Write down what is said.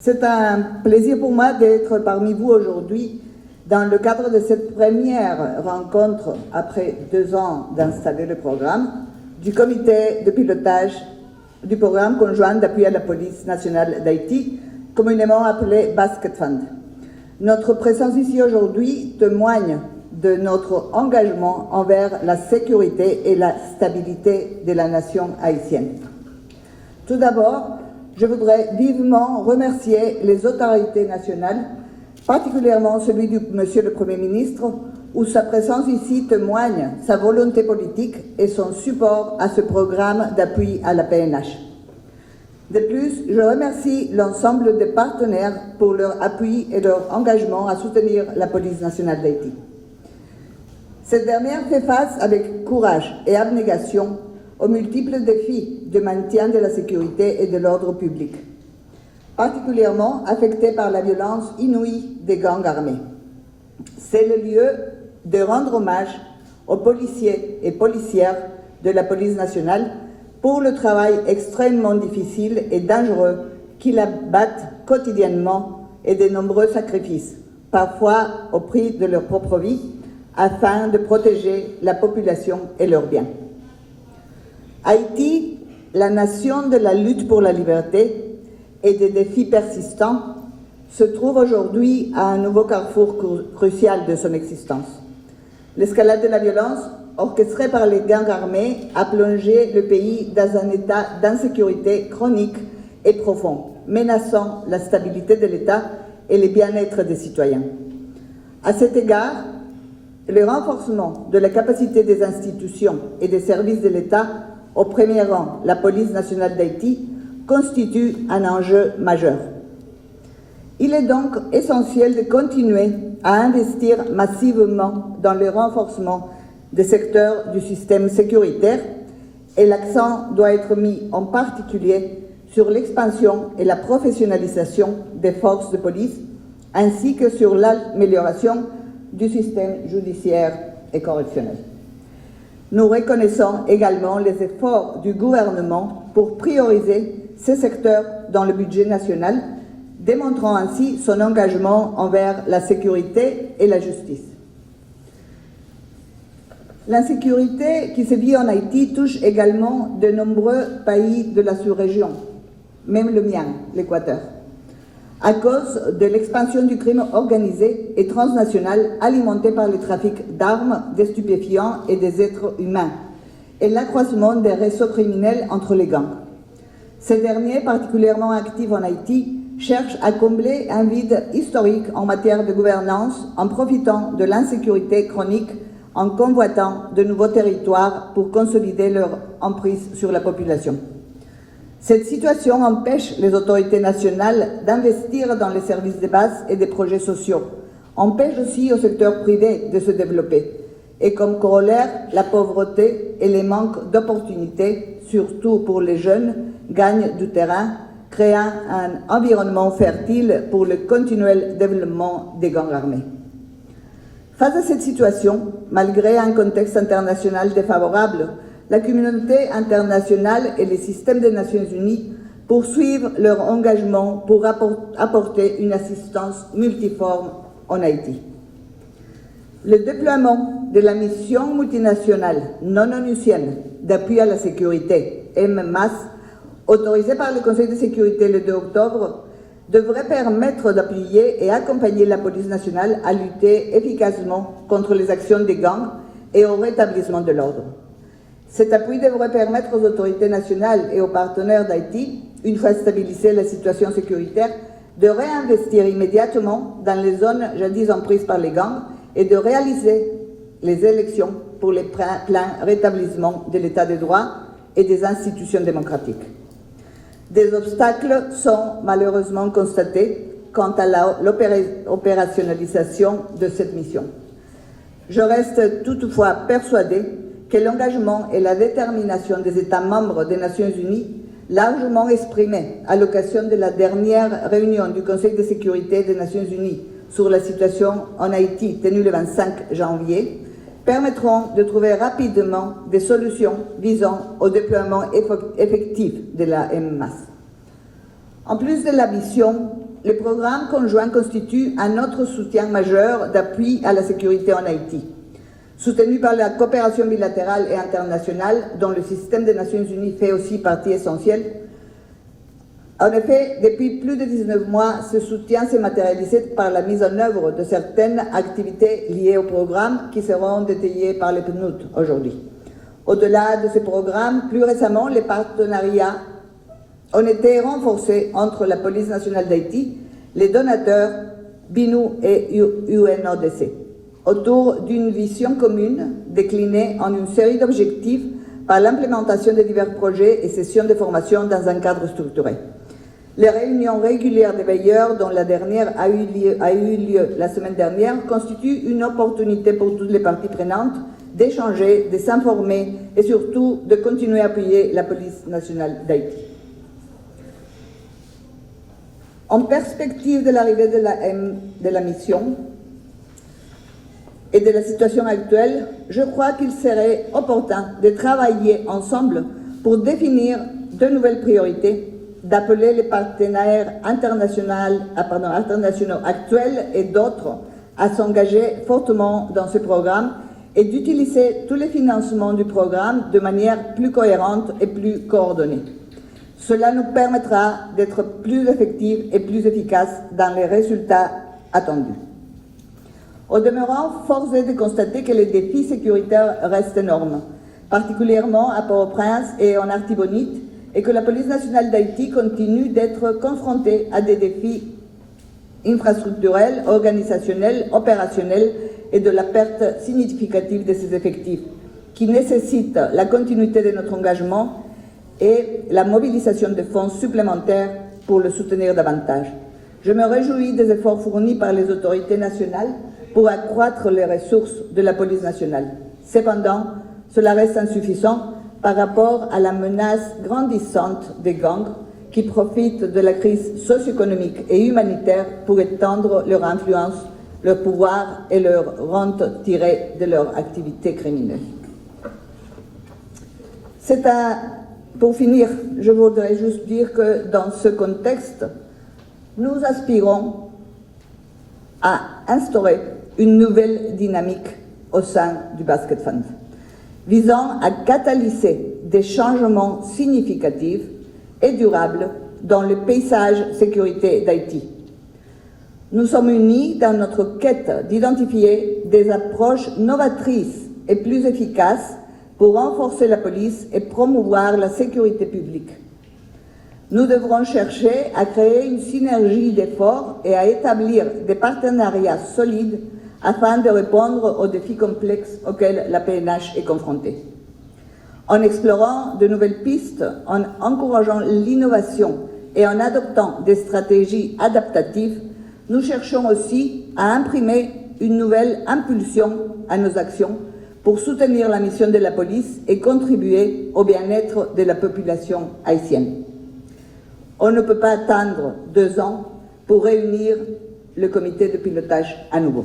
C'est un plaisir pour moi d'être parmi vous aujourd'hui dans le cadre de cette première rencontre, après 2 ans d'installer le programme, du comité de pilotage du programme conjoint d'appui à la police nationale d'Haïti, communément appelé Basket Fund. Notre présence ici aujourd'hui témoigne de notre engagement envers la sécurité et la stabilité de la nation haïtienne. Tout d'abord, je voudrais vivement remercier les autorités nationales, particulièrement celui du Monsieur le Premier ministre, où sa présence ici témoigne sa volonté politique et son support à ce programme d'appui à la PNH. De plus, je remercie l'ensemble des partenaires pour leur appui et leur engagement à soutenir la police nationale d'Haïti. Cette dernière fait face avec courage et abnégation aux multiples défis de maintien de la sécurité et de l'ordre public, particulièrement affectés par la violence inouïe des gangs armés. C'est le lieu de rendre hommage aux policiers et policières de la police nationale pour le travail extrêmement difficile et dangereux qu'ils abattent quotidiennement et de nombreux sacrifices, parfois au prix de leur propre vie, afin de protéger la population et leurs biens. Haïti, la nation de la lutte pour la liberté et des défis persistants, se trouve aujourd'hui à un nouveau carrefour crucial de son existence. L'escalade de la violence, orchestrée par les gangs armés, a plongé le pays dans un état d'insécurité chronique et profond, menaçant la stabilité de l'État et le bien-être des citoyens. À cet égard, le renforcement de la capacité des institutions et des services de l'État, au premier rang la police nationale d'Haïti, constitue un enjeu majeur. Il est donc essentiel de continuer à investir massivement dans le renforcement des secteurs du système sécuritaire et l'accent doit être mis en particulier sur l'expansion et la professionnalisation des forces de police ainsi que sur l'amélioration du système judiciaire et correctionnel. Nous reconnaissons également les efforts du gouvernement pour prioriser ces secteurs dans le budget national, démontrant ainsi son engagement envers la sécurité et la justice. L'insécurité qui se vit en Haïti touche également de nombreux pays de la sous-région, même le mien, l'Équateur, à cause de l'expansion du crime organisé et transnational alimenté par le trafic d'armes, des stupéfiants et des êtres humains, et l'accroissement des réseaux criminels entre les gangs. Ces derniers, particulièrement actifs en Haïti, cherchent à combler un vide historique en matière de gouvernance en profitant de l'insécurité chronique en convoitant de nouveaux territoires pour consolider leur emprise sur la population. Cette situation empêche les autorités nationales d'investir dans les services de base et des projets sociaux, empêche aussi au secteur privé de se développer, et comme corollaire, la pauvreté et les manques d'opportunités, surtout pour les jeunes, gagnent du terrain, créant un environnement fertile pour le continuel développement des gangs armés. Face à cette situation, malgré un contexte international défavorable, la communauté internationale et les systèmes des Nations Unies poursuivent leur engagement pour apporter une assistance multiforme en Haïti. Le déploiement de la mission multinationale non onusienne d'appui à la sécurité, MMAS, autorisée par le Conseil de sécurité le 2 octobre, devrait permettre d'appuyer et accompagner la police nationale à lutter efficacement contre les actions des gangs et au rétablissement de l'ordre. Cet appui devrait permettre aux autorités nationales et aux partenaires d'Haïti, une fois stabilisée la situation sécuritaire, de réinvestir immédiatement dans les zones jadis emprises par les gangs et de réaliser les élections pour le plein rétablissement de l'état de droit et des institutions démocratiques. Des obstacles sont malheureusement constatés quant à l'opérationnalisation de cette mission. Je reste toutefois persuadée que l'engagement et la détermination des États membres des Nations Unies, largement exprimés à l'occasion de la dernière réunion du Conseil de sécurité des Nations Unies sur la situation en Haïti tenue le 25 janvier, permettront de trouver rapidement des solutions visant au déploiement effectif de la MMAS. En plus de la mission, les programmes conjoints constituent un autre soutien majeur d'appui à la sécurité en Haïti. Soutenu par la coopération bilatérale et internationale, dont le système des Nations Unies fait aussi partie essentielle. En effet, depuis plus de 19 mois, ce soutien s'est matérialisé par la mise en œuvre de certaines activités liées au programme qui seront détaillées par les PNUD aujourd'hui. Au-delà de ces programmes, plus récemment, les partenariats ont été renforcés entre la Police nationale d'Haïti, les donateurs, BINU et UNODC, autour d'une vision commune déclinée en une série d'objectifs par l'implémentation de divers projets et sessions de formation dans un cadre structuré. Les réunions régulières des veilleurs, dont la dernière a eu lieu la semaine dernière, constituent une opportunité pour toutes les parties prenantes d'échanger, de s'informer et surtout de continuer à appuyer la Police nationale d'Haïti. En perspective de l'arrivée de la mission et de la situation actuelle, je crois qu'il serait opportun de travailler ensemble pour définir de nouvelles priorités, d'appeler les partenaires internationaux actuels et d'autres à s'engager fortement dans ce programme et d'utiliser tous les financements du programme de manière plus cohérente et plus coordonnée. Cela nous permettra d'être plus effectifs et plus efficaces dans les résultats attendus. Au demeurant, force est de constater que les défis sécuritaires restent énormes, particulièrement à Port-au-Prince et en Artibonite, et que la Police nationale d'Haïti continue d'être confrontée à des défis infrastructurels, organisationnels, opérationnels et de la perte significative de ses effectifs, qui nécessitent la continuité de notre engagement et la mobilisation de fonds supplémentaires pour le soutenir davantage. Je me réjouis des efforts fournis par les autorités nationales pour accroître les ressources de la police nationale. Cependant, cela reste insuffisant par rapport à la menace grandissante des gangs qui profitent de la crise socio-économique et humanitaire pour étendre leur influence, leur pouvoir et leur rente tirée de leur activité criminelle. Pour finir, je voudrais juste dire que dans ce contexte, nous aspirons à instaurer une nouvelle dynamique au sein du Basket Fund, visant à catalyser des changements significatifs et durables dans le paysage sécurité d'Haïti. Nous sommes unis dans notre quête d'identifier des approches novatrices et plus efficaces pour renforcer la police et promouvoir la sécurité publique. Nous devrons chercher à créer une synergie d'efforts et à établir des partenariats solides afin de répondre aux défis complexes auxquels la PNH est confrontée. En explorant de nouvelles pistes, en encourageant l'innovation et en adoptant des stratégies adaptatives, nous cherchons aussi à imprimer une nouvelle impulsion à nos actions pour soutenir la mission de la police et contribuer au bien-être de la population haïtienne. On ne peut pas attendre 2 ans pour réunir le comité de pilotage à nouveau.